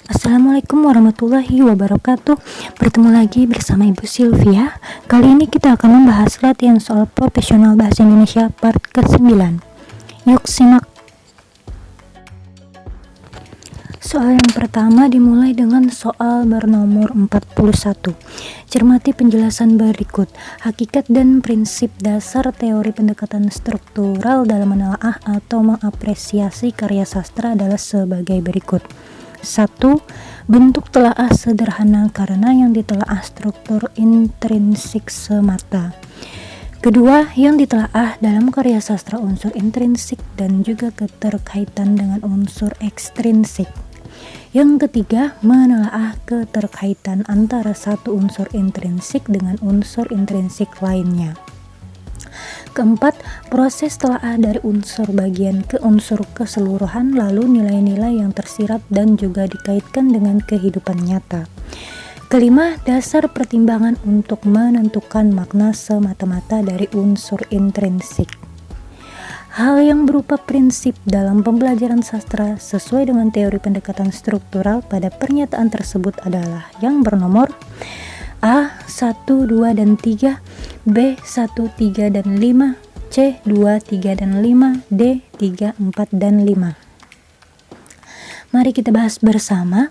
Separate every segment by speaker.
Speaker 1: Assalamualaikum warahmatullahi wabarakatuh. Bertemu lagi bersama Ibu Sylvia. Kali ini kita akan membahas latihan soal profesional bahasa Indonesia part ke-9. Yuk simak. Soal yang pertama dimulai dengan soal bernomor 41. Cermati penjelasan berikut. Hakikat dan prinsip dasar teori pendekatan struktural dalam menelaah atau mengapresiasi karya sastra adalah sebagai berikut. 1. Bentuk telaah sederhana karena yang ditelaah struktur intrinsik semata. Kedua, yang ditelaah dalam karya sastra unsur intrinsik dan juga keterkaitan dengan unsur ekstrinsik. Yang ketiga, menelaah keterkaitan antara satu unsur intrinsik dengan unsur intrinsik lainnya. Keempat, proses telaah dari unsur bagian ke unsur keseluruhan, lalu nilai-nilai yang tersirat dan juga dikaitkan dengan kehidupan nyata. Kelima, dasar pertimbangan untuk menentukan makna semata-mata dari unsur intrinsik. Hal yang berupa prinsip dalam pembelajaran sastra sesuai dengan teori pendekatan struktural pada pernyataan tersebut adalah yang bernomor A. 1, 2, dan 3, B. 1, 3, dan 5, C. 2, 3, dan 5, D. 3, 4, dan 5. Mari kita bahas bersama.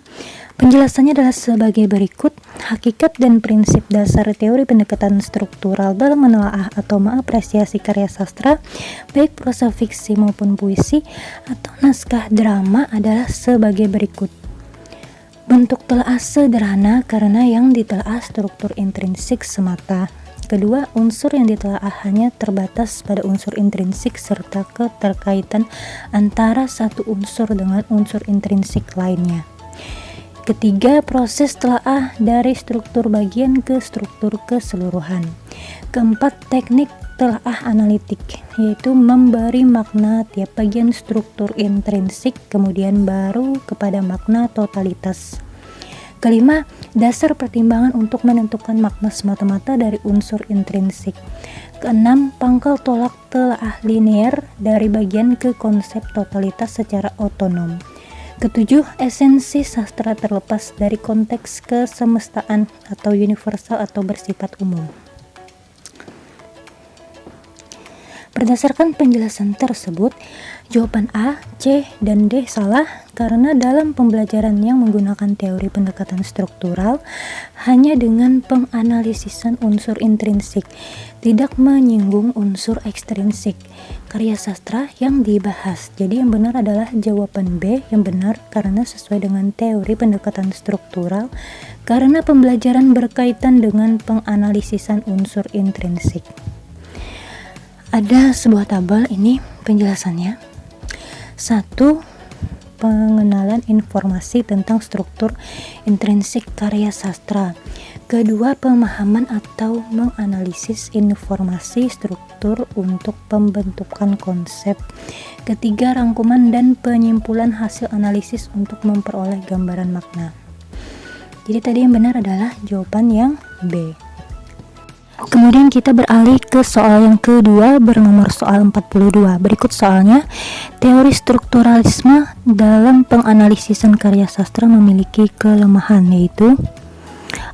Speaker 1: Penjelasannya adalah sebagai berikut. Hakikat dan prinsip dasar teori pendekatan struktural dalam menelaah atau mengapresiasi karya sastra, baik prosa fiksi maupun puisi atau naskah drama adalah sebagai berikut. Bentuk telaah sederhana karena yang ditelaah struktur intrinsik semata. Kedua, unsur yang ditelaah hanya terbatas pada unsur intrinsik serta keterkaitan antara satu unsur dengan unsur intrinsik lainnya. Ketiga, proses telaah dari struktur bagian ke struktur keseluruhan. Keempat, teknik telaah analitik, yaitu memberi makna tiap bagian struktur intrinsik, kemudian baru kepada makna totalitas. Kelima, dasar pertimbangan untuk menentukan makna semata-mata dari unsur intrinsik. Keenam, pangkal tolak telaah linear dari bagian ke konsep totalitas secara otonom. Ketujuh, esensi sastra terlepas dari konteks kesemestaan atau universal atau bersifat umum. Berdasarkan penjelasan tersebut, jawaban A, C, dan D salah karena dalam pembelajaran yang menggunakan teori pendekatan struktural hanya dengan penganalisisan unsur intrinsik, tidak menyinggung unsur ekstrinsik karya sastra yang dibahas. Jadi yang benar adalah jawaban B yang benar karena sesuai dengan teori pendekatan struktural karena pembelajaran berkaitan dengan penganalisisan unsur intrinsik. Ada sebuah tabel, ini penjelasannya. 1. Pengenalan informasi tentang struktur intrinsik karya sastra. Kedua, pemahaman atau menganalisis informasi struktur untuk pembentukan konsep. Ketiga, rangkuman dan penyimpulan hasil analisis untuk memperoleh gambaran makna. Jadi tadi yang benar adalah jawaban yang B. Kemudian kita beralih ke soal yang kedua bernomor soal 42. Berikut soalnya. Teori strukturalisme dalam penganalisisan karya sastra memiliki kelemahan, yaitu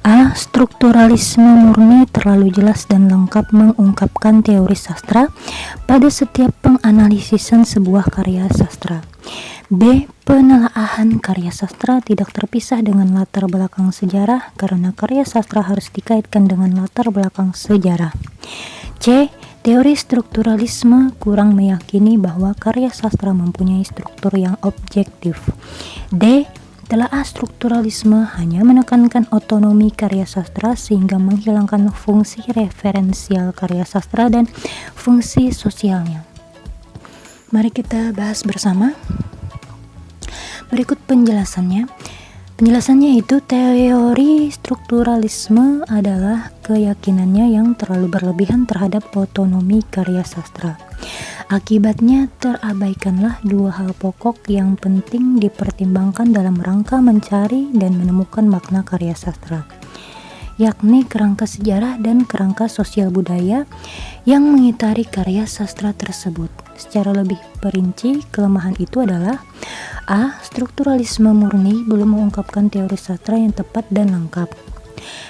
Speaker 1: A. Strukturalisme murni terlalu jelas dan lengkap mengungkapkan teori sastra pada setiap penganalisisan sebuah karya sastra. B. Penelaahan karya sastra tidak terpisah dengan latar belakang sejarah karena karya sastra harus dikaitkan dengan latar belakang sejarah. C. Teori strukturalisme kurang meyakini bahwa karya sastra mempunyai struktur yang objektif. D. Telaah strukturalisme hanya menekankan otonomi karya sastra sehingga menghilangkan fungsi referensial karya sastra dan fungsi sosialnya. Mari kita bahas bersama. Berikut penjelasannya. Penjelasannya itu teori strukturalisme adalah keyakinannya yang terlalu berlebihan terhadap otonomi karya sastra. Akibatnya terabaikanlah dua hal pokok yang penting dipertimbangkan dalam rangka mencari dan menemukan makna karya sastra, yakni kerangka sejarah dan kerangka sosial budaya yang mengitari karya sastra tersebut. Secara lebih perinci, kelemahan itu adalah A. Strukturalisme murni belum mengungkapkan teori sastra yang tepat dan lengkap.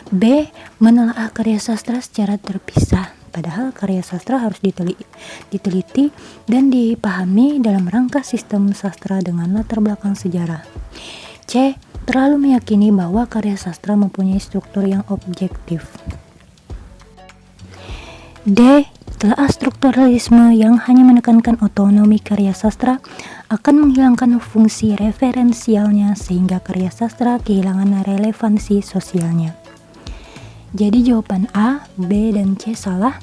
Speaker 1: B. Menelaah karya sastra secara terpisah, padahal karya sastra harus diteliti dan dipahami dalam rangka sistem sastra dengan latar belakang sejarah. C. Terlalu meyakini bahwa karya sastra mempunyai struktur yang objektif. D. Telah strukturalisme yang hanya menekankan otonomi karya sastra akan menghilangkan fungsi referensialnya sehingga karya sastra kehilangan relevansi sosialnya. Jadi jawaban A, B, dan C salah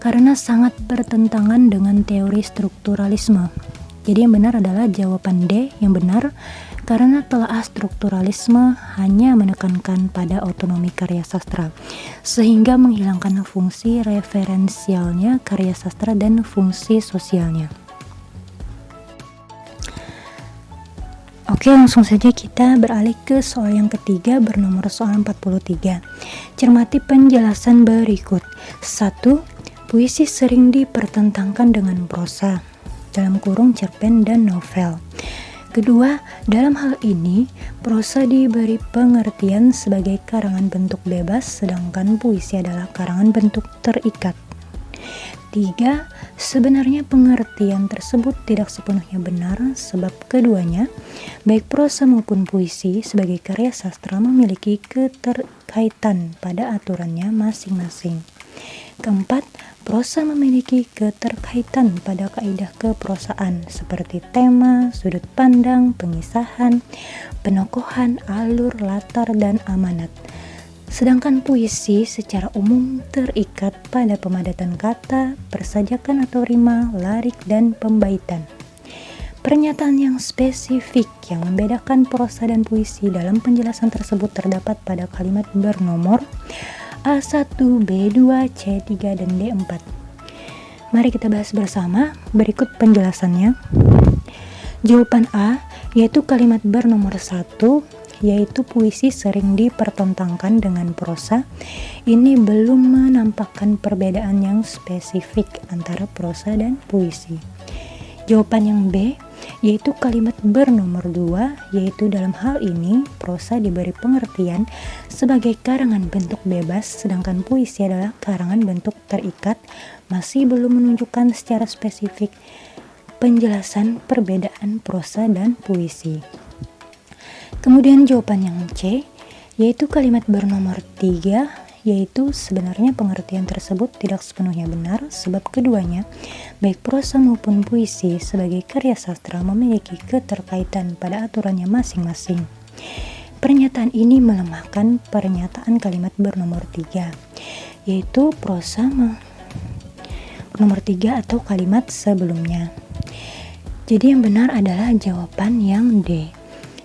Speaker 1: karena sangat bertentangan dengan teori strukturalisme. Jadi yang benar adalah jawaban D yang benar karena telah strukturalisme hanya menekankan pada otonomi karya sastra sehingga menghilangkan fungsi referensialnya karya sastra dan fungsi sosialnya. Oke, langsung saja kita beralih ke soal yang ketiga bernomor soal 43. Cermati penjelasan berikut. 1. Puisi sering dipertentangkan dengan prosa, dalam kurung cerpen dan novel. Kedua, dalam hal ini, prosa diberi pengertian sebagai karangan bentuk bebas, sedangkan puisi adalah karangan bentuk terikat. 3. Sebenarnya pengertian tersebut tidak sepenuhnya benar, sebab keduanya, baik prosa maupun puisi, sebagai karya sastra memiliki keterkaitan pada aturannya masing-masing. Keempat, prosa memiliki keterkaitan pada kaidah keprosaan seperti tema, sudut pandang, pengisahan, penokohan, alur, latar, dan amanat. Sedangkan puisi secara umum terikat pada pemadatan kata, persajakan atau rima, larik, dan pembaitan. Pernyataan yang spesifik yang membedakan prosa dan puisi dalam penjelasan tersebut terdapat pada kalimat bernomor A1, B2, C3, dan D4. Mari kita bahas bersama, berikut penjelasannya. Jawaban A, yaitu kalimat bernomor 1, yaitu puisi sering dipertentangkan dengan prosa. Ini belum menampakkan perbedaan yang spesifik antara prosa dan puisi. Jawaban yang B, yaitu kalimat bernomor 2, yaitu dalam hal ini prosa diberi pengertian sebagai karangan bentuk bebas, sedangkan puisi adalah karangan bentuk terikat, masih belum menunjukkan secara spesifik penjelasan perbedaan prosa dan puisi. Kemudian jawaban yang C, yaitu kalimat bernomor 3, yaitu sebenarnya pengertian tersebut tidak sepenuhnya benar, sebab keduanya, baik prosa maupun puisi, sebagai karya sastra memiliki keterkaitan pada aturannya masing-masing. Pernyataan ini melemahkan pernyataan kalimat bernomor 3, yaitu prosa nomor 3 atau kalimat sebelumnya. Jadi yang benar adalah jawaban yang D,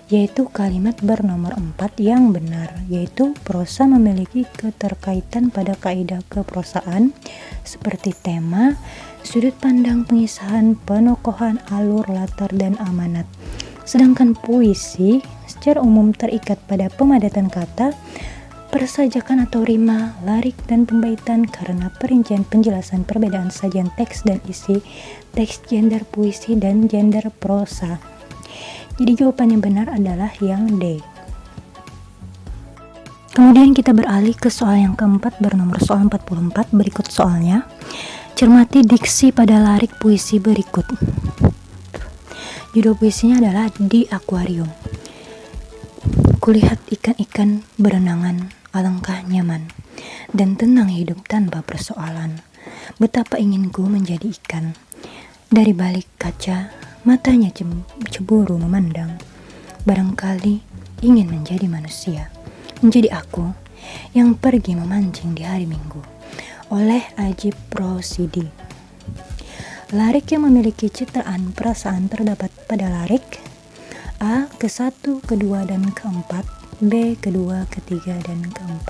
Speaker 1: yaitu kalimat bernomor 4 yang benar, yaitu prosa memiliki keterkaitan pada kaidah keprosaan seperti tema, sudut pandang, pengisahan, penokohan, alur, latar, dan amanat. Sedangkan puisi secara umum terikat pada pemadatan kata, persajakan atau rima, larik, dan pembaitan karena perincian penjelasan perbedaan sajian teks dan isi teks gender puisi dan gender prosa. Jadi jawaban yang benar adalah yang D. Kemudian kita beralih ke soal yang keempat bernomor soal 44. Berikut soalnya. Cermati diksi pada larik puisi berikut. Judul puisinya adalah Di Akuarium. Kulihat ikan-ikan berenangan, alangkah nyaman dan tenang hidup tanpa persoalan. Betapa inginku menjadi ikan. Dari balik kaca matanya cemburu memandang. Barangkali ingin menjadi manusia, menjadi aku yang pergi memancing di hari Minggu. Oleh Ajib Rosidi. Larik yang memiliki citraan perasaan terdapat pada larik A. ke-1, ke-2, dan ke-4, B. ke-2, ke-3, dan ke-4,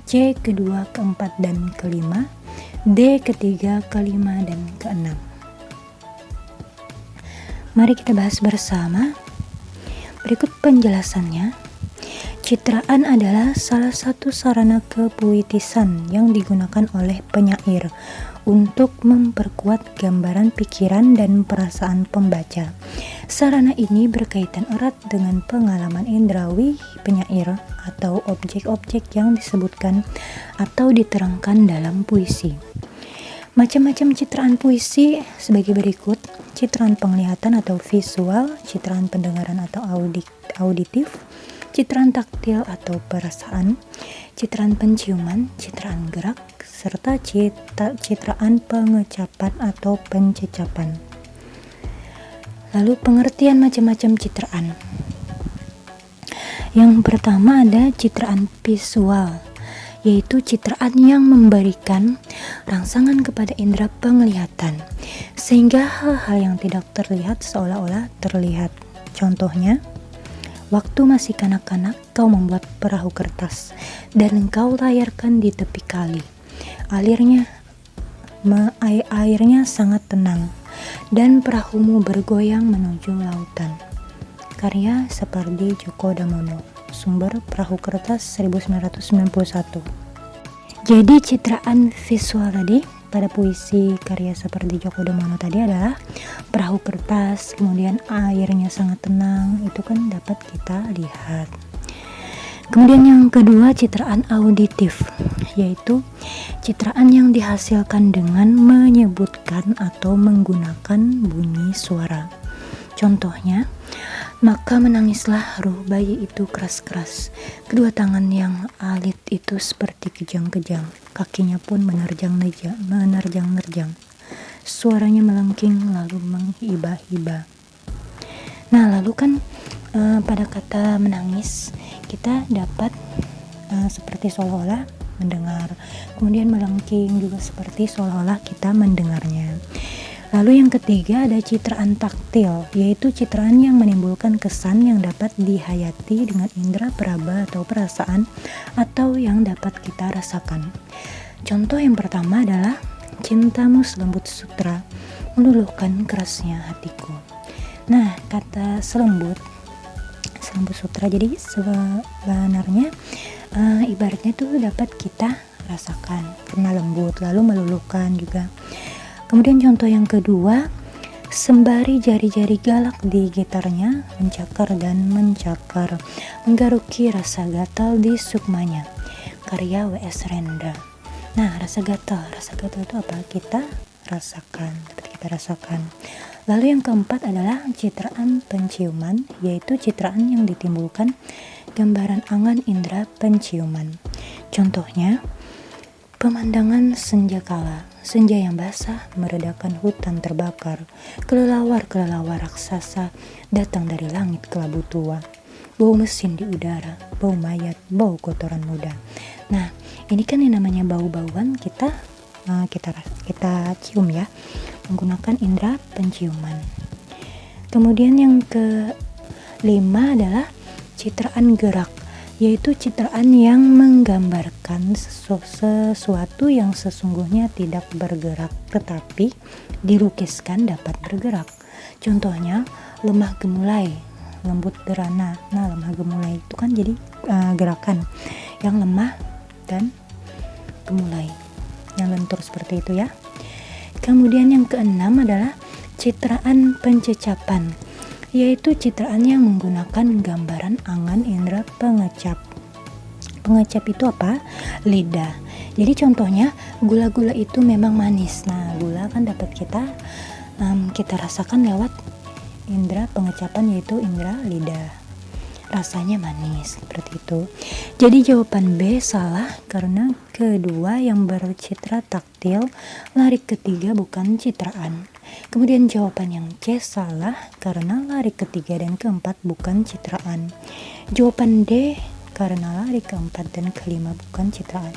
Speaker 1: C. ke-2, ke-4, dan ke-5, D. ke-3, ke-5, dan ke-6. Mari kita bahas bersama. Berikut penjelasannya. Citraan adalah salah satu sarana kepuitisan yang digunakan oleh penyair untuk memperkuat gambaran pikiran dan perasaan pembaca. Sarana ini berkaitan erat dengan pengalaman indrawi penyair atau objek-objek yang disebutkan atau diterangkan dalam puisi. Macam-macam citraan puisi sebagai berikut: citraan penglihatan atau visual, citraan pendengaran atau auditif, citraan taktil atau perasaan, citraan penciuman, citraan gerak, serta citraan pengecapan atau pencecapan. Lalu pengertian macam-macam citraan. Yang pertama ada citraan visual, yaitu citraan yang memberikan rangsangan kepada indera penglihatan, sehingga hal-hal yang tidak terlihat seolah-olah terlihat. Contohnya, waktu masih kanak-kanak kau membuat perahu kertas dan engkau layarkan di tepi kali. Airnya sangat tenang dan perahumu bergoyang menuju lautan. Karya Sapardi Djoko Damono. Sumber Perahu Kertas 1991. Jadi citraan visual tadi pada puisi karya Sapardi Djoko Damono tadi adalah perahu kertas, kemudian airnya sangat tenang, itu kan dapat kita lihat. Kemudian yang kedua citraan auditif, yaitu citraan yang dihasilkan dengan menyebutkan atau menggunakan bunyi suara. Contohnya, maka menangislah ruh bayi itu keras-keras. Kedua tangan yang alit itu seperti kejang-kejang. Kakinya pun menerjang-nerjang. Suaranya melengking lalu menghibah-hibah. Nah, lalu kan pada kata menangis kita dapat seperti seolah-olah mendengar. Kemudian melengking juga seperti seolah-olah kita mendengarnya. Lalu yang ketiga ada citraan taktil, yaitu citraan yang menimbulkan kesan yang dapat dihayati dengan indera peraba atau perasaan atau yang dapat kita rasakan. Contoh yang pertama adalah cintamu selembut sutra, meluluhkan kerasnya hatiku. Nah, kata selembut sutra jadi sebenarnya ibaratnya tuh dapat kita rasakan karena lembut, lalu meluluhkan juga. Kemudian contoh yang kedua, sembari jari-jari galak di gitarnya mencakar dan mencakar, menggaruki rasa gatal di sukmanya. Karya W.S. Rendra. Nah, rasa gatal itu apa? Kita rasakan, dapat kita rasakan. Lalu yang keempat adalah citraan penciuman, yaitu citraan yang ditimbulkan gambaran angan indera penciuman. Contohnya, pemandangan senja kala, senja yang basah meredakan hutan terbakar, kelelawar raksasa datang dari langit kelabu tua, bau mesin di udara, bau mayat, bau kotoran muda. Nah, ini kan yang namanya bau-bauan kita cium ya, menggunakan indera penciuman. Kemudian yang kelima adalah citraan gerak, yaitu citraan yang menggambarkan sesuatu yang sesungguhnya tidak bergerak tetapi dilukiskan dapat bergerak. Contohnya lemah gemulai, lembut derana. Nah, lemah gemulai itu kan jadi gerakan yang lemah dan gemulai, yang lentur seperti itu ya. Kemudian yang keenam adalah citraan pencecapan, yaitu citraan yang menggunakan gambaran angan indera pengecap. Pengecap itu apa? Lidah. Jadi contohnya gula-gula itu memang manis. Nah, gula kan dapat kita rasakan lewat indera pengecapan, yaitu indera lidah. Rasanya manis, seperti itu. Jadi jawaban B salah karena kedua yang bercitra taktil, larik ketiga bukan citraan. Kemudian jawaban yang C salah karena larik ketiga dan keempat bukan citraan. Jawaban D karena larik keempat dan kelima bukan citraan.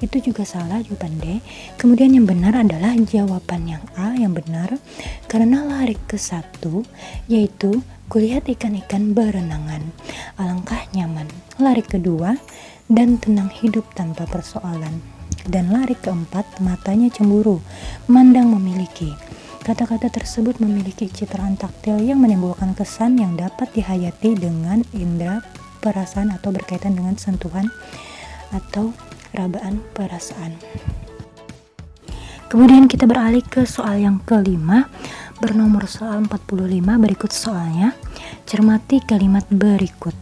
Speaker 1: Itu juga salah, jawaban D. Kemudian yang benar adalah jawaban yang A yang benar karena larik ke satu, yaitu kulihat ikan-ikan berenangan, alangkah nyaman. Larik kedua, dan tenang hidup tanpa persoalan. Dan larik keempat, matanya cemburu, memandang memiliki. Kata-kata tersebut memiliki citraan taktil yang menimbulkan kesan yang dapat dihayati dengan indera perasaan atau berkaitan dengan sentuhan atau rabaan perasaan. Kemudian kita beralih ke soal yang kelima, bernomor soal 45. Berikut soalnya. Cermati kalimat berikut.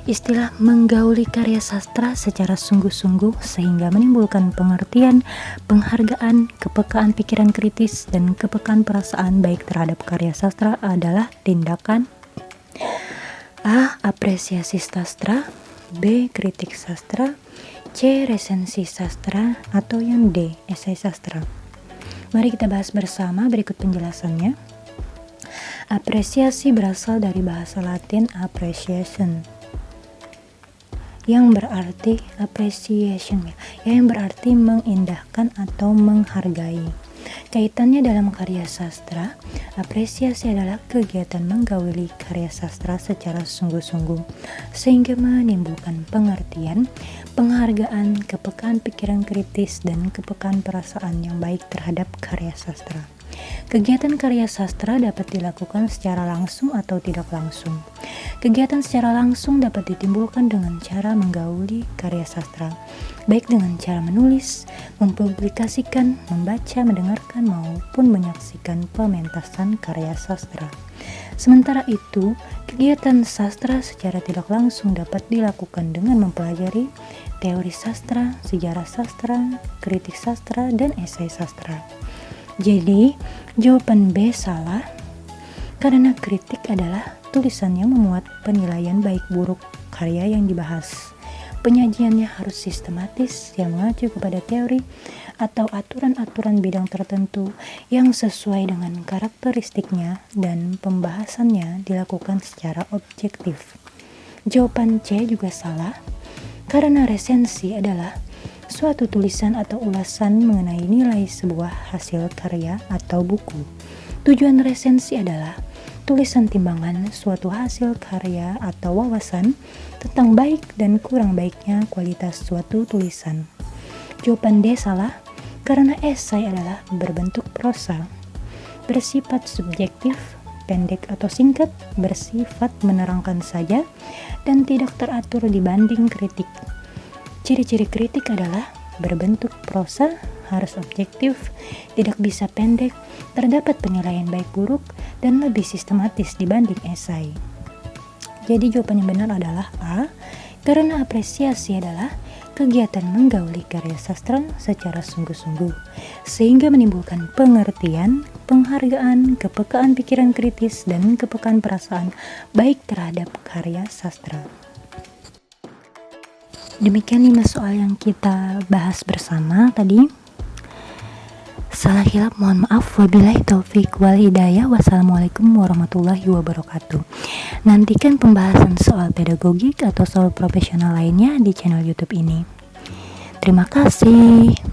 Speaker 1: Istilah menggauli karya sastra secara sungguh-sungguh sehingga menimbulkan pengertian, penghargaan, kepekaan pikiran kritis, dan kepekaan perasaan baik terhadap karya sastra adalah tindakan A. Apresiasi sastra, B. Kritik sastra, C. Resensi sastra, atau yang D. Esai sastra. Mari kita bahas bersama, berikut penjelasannya. Apresiasi berasal dari bahasa Latin appreciation, yang berarti yang berarti mengindahkan atau menghargai. Kaitannya dalam karya sastra, apresiasi adalah kegiatan menggauli karya sastra secara sungguh-sungguh sehingga menimbulkan pengertian, penghargaan, kepekaan pikiran kritis, dan kepekaan perasaan yang baik terhadap karya sastra. Kegiatan karya sastra dapat dilakukan secara langsung atau tidak langsung. Kegiatan secara langsung dapat ditimbulkan dengan cara menggauli karya sastra, baik dengan cara menulis, mempublikasikan, membaca, mendengarkan, maupun menyaksikan pementasan karya sastra. Sementara itu, kegiatan sastra secara tidak langsung dapat dilakukan dengan mempelajari teori sastra, sejarah sastra, kritik sastra, dan esai sastra. Jadi, jawaban B salah, karena kritik adalah tulisan yang memuat penilaian baik buruk karya yang dibahas. Penyajiannya harus sistematis yang mengacu kepada teori atau aturan-aturan bidang tertentu yang sesuai dengan karakteristiknya, dan pembahasannya dilakukan secara objektif. Jawaban C juga salah, karena resensi adalah suatu tulisan atau ulasan mengenai nilai sebuah hasil karya atau buku. Tujuan resensi adalah tulisan timbangan suatu hasil karya atau wawasan tentang baik dan kurang baiknya kualitas suatu tulisan. Jawaban D salah, karena esai adalah berbentuk prosa, bersifat subjektif, pendek atau singkat, bersifat menerangkan saja, dan tidak teratur dibanding kritik. Ciri-ciri kritik adalah berbentuk prosa, harus objektif, tidak bisa pendek, terdapat penilaian baik buruk, dan lebih sistematis dibanding esai. Jadi jawaban yang benar adalah A, karena apresiasi adalah kegiatan menggauli karya sastra secara sungguh-sungguh, sehingga menimbulkan pengertian, penghargaan, kepekaan pikiran kritis, dan kepekaan perasaan baik terhadap karya sastra. Demikian 5 soal yang kita bahas bersama tadi. Salah hilap mohon maaf. Wabillahi taufik wal hidayah. Wassalamualaikum warahmatullahi wabarakatuh. Nantikan pembahasan soal pedagogik atau soal profesional lainnya di channel YouTube ini. Terima kasih.